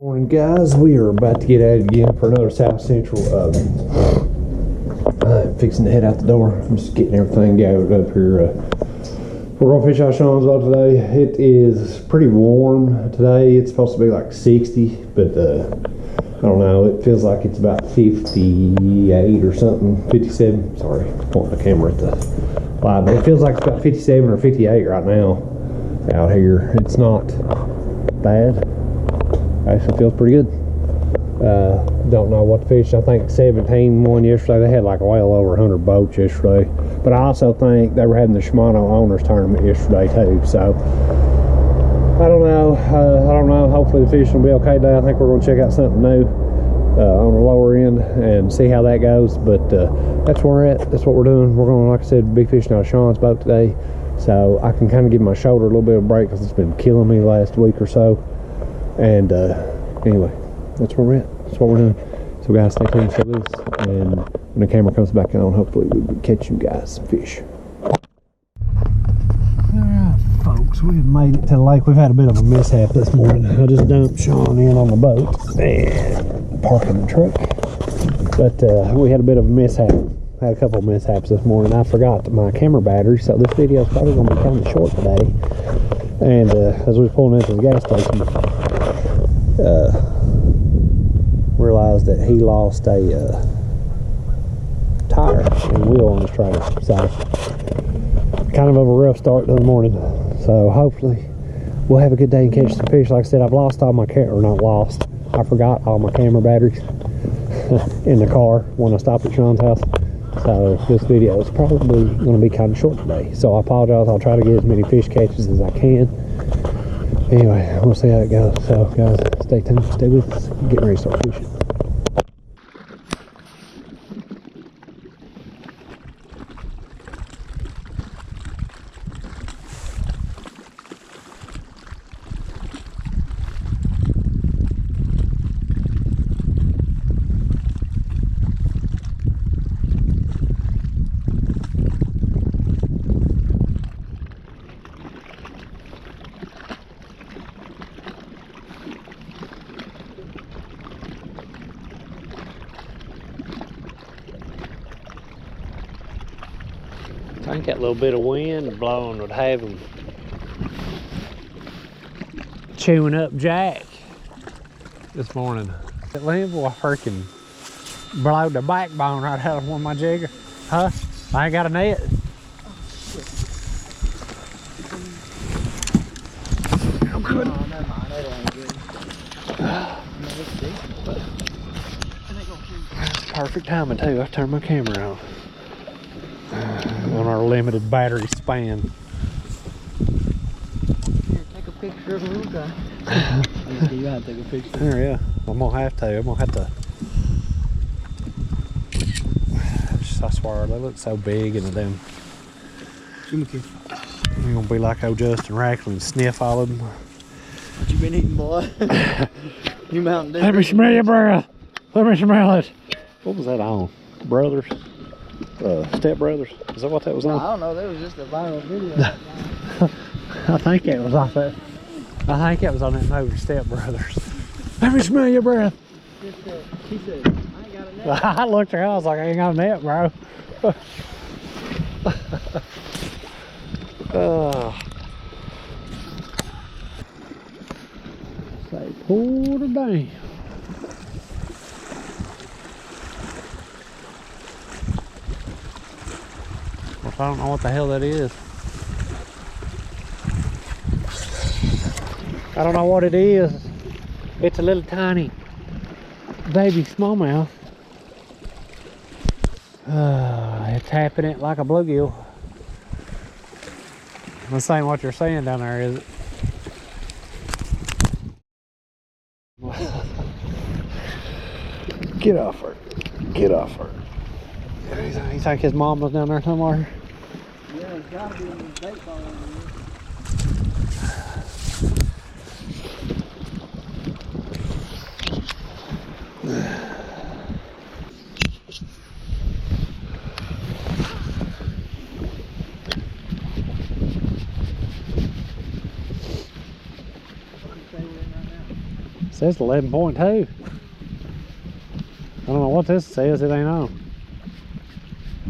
Morning, guys. We are about to get at it again for another South Central. I'm fixing to head out the door. I'm just getting everything gathered up here. We're gonna fish out Sean's boat today. It is pretty warm today. It's supposed to be like 60, but I don't know. It feels like it's about 58 or something. 57. Sorry, pointing the camera at the live, but it feels like it's about 57 or 58 right now out here. It's not bad. Actually feels pretty good. Don't know what to fish. I think 17 won yesterday. They had like well over 100 boats yesterday. But I also think they were having the Shimano Owners Tournament yesterday too. So I don't know. Hopefully the fishing will be okay today. I think we're going to check out something new on the lower end and see how that goes. But that's where we're at. That's what we're doing. We're going to, like I said, be fishing out of Sean's boat today. So I can kind of give my shoulder a little bit of a break because it's been killing me the last week or so. And anyway, that's where we're at. That's what we're doing. So guys, stay tuned for this. And when the camera comes back on, hopefully we'll catch you guys some fish. Alright, folks, we have made it to the lake. We've had a bit of a mishap this morning. I just dumped Sean in on the boat and parking the truck. But we had a bit of a mishap. Had a couple of mishaps this morning. I forgot my camera battery, so this video is probably going to be kind of short today. And as we were pulling into the gas station, realized that he lost a tire and wheel on his trailer. So kind of a rough start to the morning. So hopefully we'll have a good day and catch some fish. Like I said, I've lost all my I forgot all my camera batteries in the car when I stopped at Sean's house. So this video is probably going to be kind of short today. So I apologize. I'll try to get as many fish catches as I can. Anyway, we'll see how it goes. So guys, stay tuned, stay with us, get ready to start fishing. I think that little bit of wind blowing would have him chewing up Jack this morning. That land boy freaking blowed the backbone right out of one of my jiggers. Huh? I ain't got a net. I'm good. Oh, never mind. That ain't good. That's perfect timing too. I turned my camera on. On our limited battery span. Here, take a picture of the little guy. You gotta take a picture. Here, yeah. I'm gonna have to. I swear, they look so big in the damn. Give me a kiss. You're gonna be like old Justin Racklin and sniff all of them. What you been eating, boy? You Mountain Dew. Let me smell your breath. Let me smell it. What was that on? Brothers? Step Brothers? Is that what that was on? I don't know. That was just a viral video. I think it was off that. I think it was on that movie, Step Brothers. Let me smell your breath. He said, I ain't got a net. I looked around, I was like, I ain't got a net, bro. Say, pour the damn. I don't know what the hell that is. I don't know what it is. It's a little tiny baby smallmouth. It's tapping it like a bluegill. This ain't what you're seeing down there, is it? Get off her. Get off her. You think his mom was down there somewhere? Yeah, it's gotta be in the bait ball in says 11.2. I don't know what this says. It ain't on.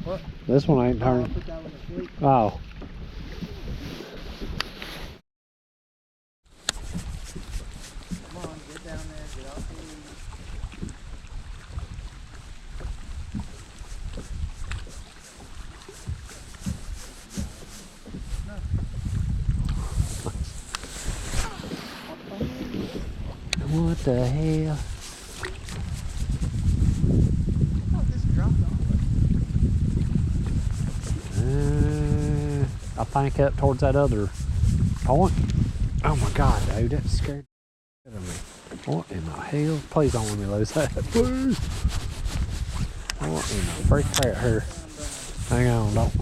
What? This one ain't turning. Put that one to sleep. Oh. Come on, get down there, get off the lead. What the hell? Oh, this dropped off. I think up towards that other point. Oh my god, dude, that scared the shit out of me. What in the hell? Please don't let me lose that. Please. What in the freak right here? Hang on, don't.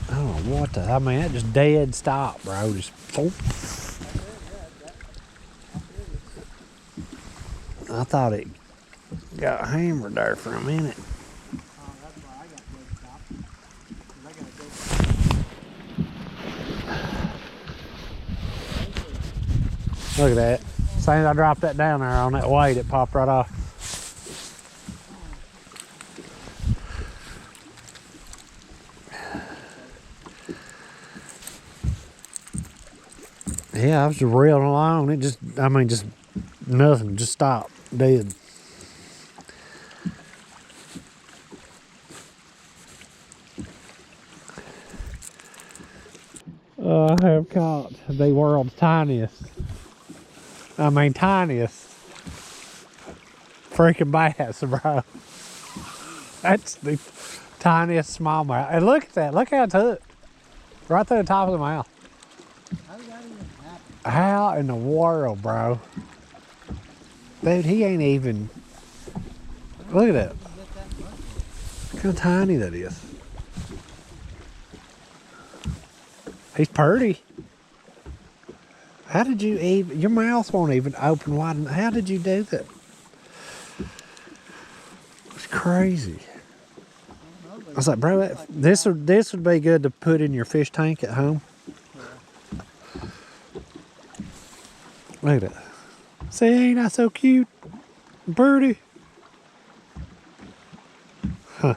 I don't know what the. I mean, that just dead stop, bro. Just. I thought it got hammered there for a minute. Look at that. As soon as I dropped that down there on that weight, it popped right off. Yeah, I was just reeling along. It just, I mean, just nothing, just stopped, dead. I have caught the world's tiniest, tiniest freaking bass, bro. That's the tiniest smallmouth. And look at that, look how it's hooked. Right through the top of the mouth. How did that even happen? How in the world, bro? Dude, he ain't even. Look at that. Look how tiny that is. He's pretty. How did you even? Your mouth won't even open wide. How did you do that? It's crazy. I was like, bro, this would be good to put in your fish tank at home. Look at that. See, ain't that so cute? Pretty. Huh.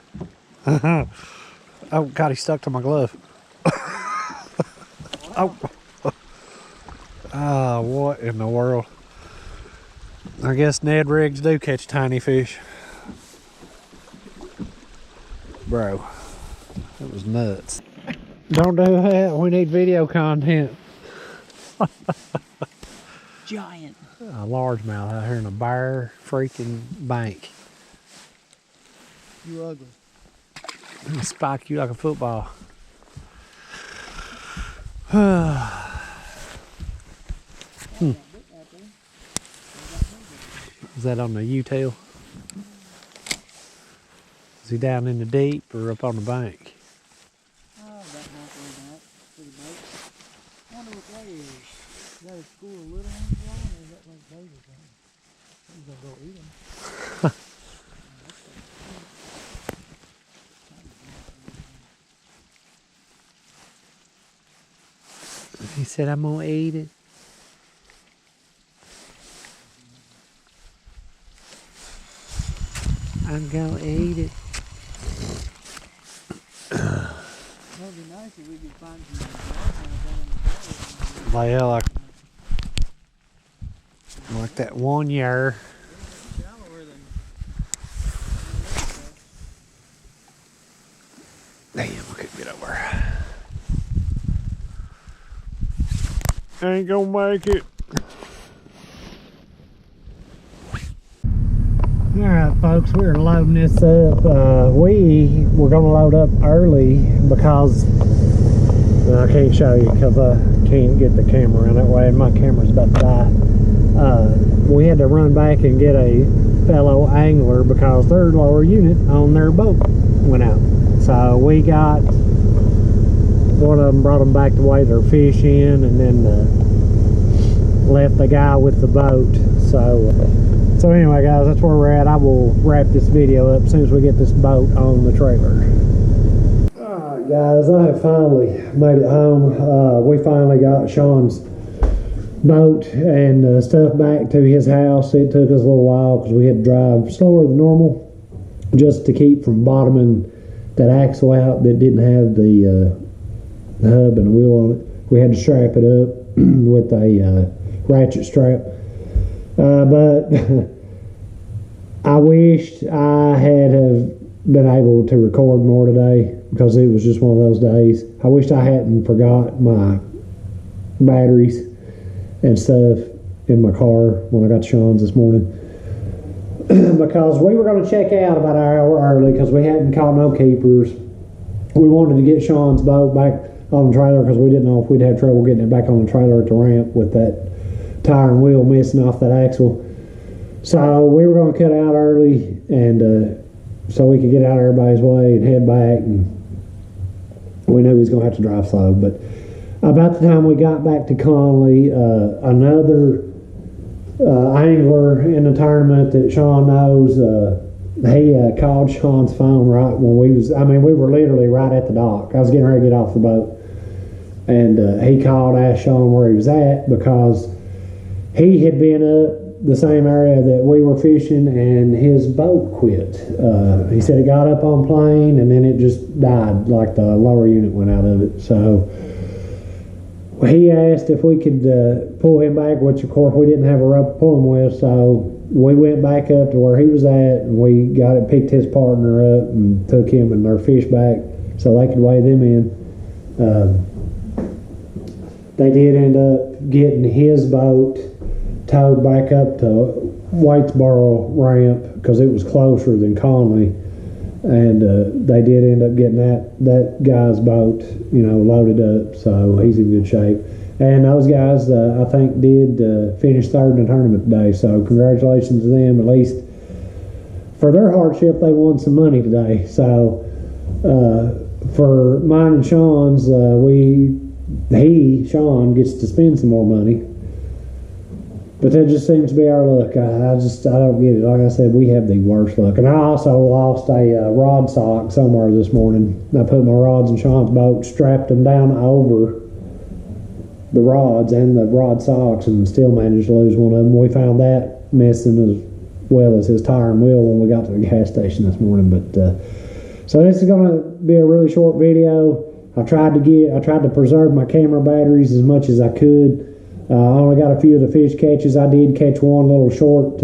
Oh, God, he stuck to my glove. Oh. Ah, what in the world? I guess Ned rigs do catch tiny fish. Bro, that was nuts. Don't do that. We need video content. Giant. A largemouth out here in a bare freaking bank. You ugly. It'll spike you like a football. Is that on the U-tail? Is he down in the deep or up on the bank? Oh, about halfway back to the boat. I wonder what that is. Is that a school of little ones blowing, or is that like baby thing? He's gonna go eat them. He said, I'm gonna eat it. I'm gonna eat it. That'd be nice if we could find some Well, like that 1 year. shallower than. Damn, I couldn't get over. Ain't gonna make it. Alright folks, we're loading this up. We're gonna load up early because I can't show you because I can't get the camera in that way and my camera's about to die. We had to run back and get a fellow angler because their lower unit on their boat went out. So we got one of them, brought them back to weigh their fish in, and then left the guy with the boat. So anyway guys, that's where we're at. I will wrap this video up as soon as we get this boat on the trailer. Alright guys, I have finally made it home. We finally got Sean's boat and stuff back to his house. It took us a little while because we had to drive slower than normal just to keep from bottoming that axle out that didn't have the hub and the wheel on it. We had to strap it up with a ratchet strap. But I wished I had been able to record more today because it was just one of those days. I wished I hadn't forgot my batteries and stuff in my car when I got to Sean's this morning. Because we were going to check out about an hour early because we hadn't caught no keepers. We wanted to get Sean's boat back on the trailer because we didn't know if we'd have trouble getting it back on the trailer at the ramp with that tire and wheel missing off that axle. So we were going to cut out early and so we could get out of everybody's way and head back. And we knew we was going to have to drive slow. But about the time we got back to Conley, another angler in the tournament that Sean knows, he called Sean's phone right when we were literally right at the dock. I was getting ready to get off the boat, and he called, asked Sean where he was at because he had been up the same area that we were fishing and his boat quit. He said it got up on plane and then it just died, like the lower unit went out of it. So he asked if we could pull him back, which of course we didn't have a rope to pull him with, so we went back up to where he was at and we picked his partner up and took him and their fish back so they could weigh them in. They did end up getting his boat towed back up to Waitsboro ramp because it was closer than Conley, and they did end up getting that guy's boat, loaded up, so he's in good shape. And those guys, I think, did finish third in the tournament today, so congratulations to them. At least for their hardship, they won some money today. So for mine and Sean's, Sean gets to spend some more money. But that just seems to be our luck. I don't get it. Like I said, we have the worst luck. And I also lost a rod sock somewhere this morning. I put my rods in Sean's boat, strapped them down over the rods and the rod socks, and still managed to lose one of them. We found that missing as well as his tire and wheel when we got to the gas station this morning. But so this is going to be a really short video. I tried to preserve my camera batteries as much as I could. I only got a few of the fish catches. I did catch one little short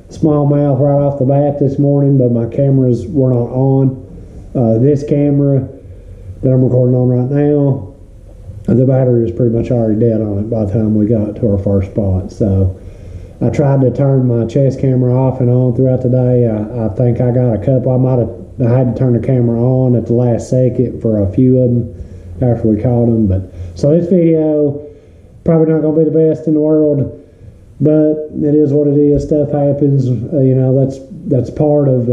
smallmouth right off the bat this morning, but my cameras were not on. This camera that I'm recording on right now, the battery was pretty much already dead on it by the time we got to our first spot. So I tried to turn my chest camera off and on throughout the day. I think I got a couple. I had to turn the camera on at the last second for a few of them after we caught them. But so this video probably not going to be the best in the world, but it is what it is. Stuff happens. That's part of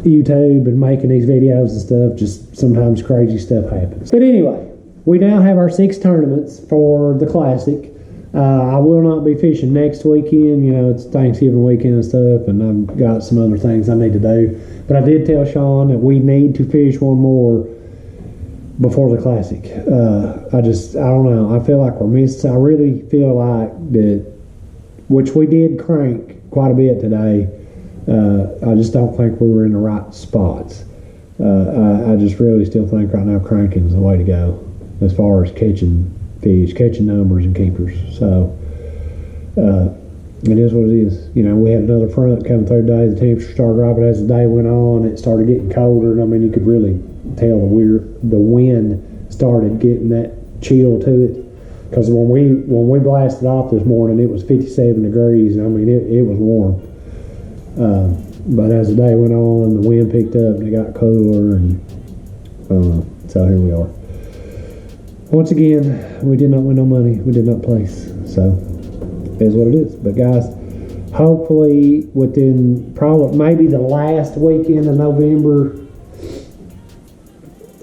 YouTube and making these videos and stuff. Just sometimes crazy stuff happens. But anyway, we now have our 6 tournaments for the Classic. I will not be fishing next weekend. It's Thanksgiving weekend and stuff, and I've got some other things I need to do. But I did tell Sean that we need to fish one more before the Classic. I don't know. I feel like we're missing. I really feel like that, which we did crank quite a bit today. I just don't think we were in the right spots. I just really still think right now cranking is the way to go as far as catching fish, catching numbers and keepers. So it is what it is. We had another front coming through today. The temperature started dropping as the day went on. It started getting colder, and you could really tell the wind started getting that chill to it. Because when we blasted off this morning, it was 57 degrees. It was warm. But as the day went on, the wind picked up and it got cooler, and so here we are. Once again, we did not win no money. We did not place. So it is what it is. But guys, hopefully within maybe the last weekend of November,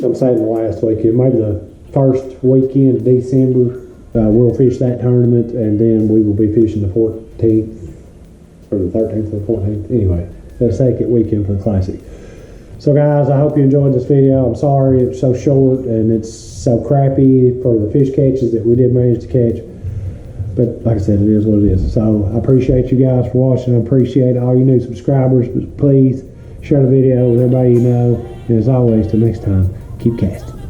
I'm saying the last weekend, maybe the first weekend of December, we'll fish that tournament, and then we will be fishing the 14th or the 13th or the 14th. Anyway, the second weekend for the Classic. So guys, I hope you enjoyed this video. I'm sorry it's so short and it's so crappy for the fish catches that we did manage to catch. But like I said, it is what it is. So I appreciate you guys for watching. I appreciate all you new subscribers. But please share the video with everybody you know. And as always, till next time, keep casting.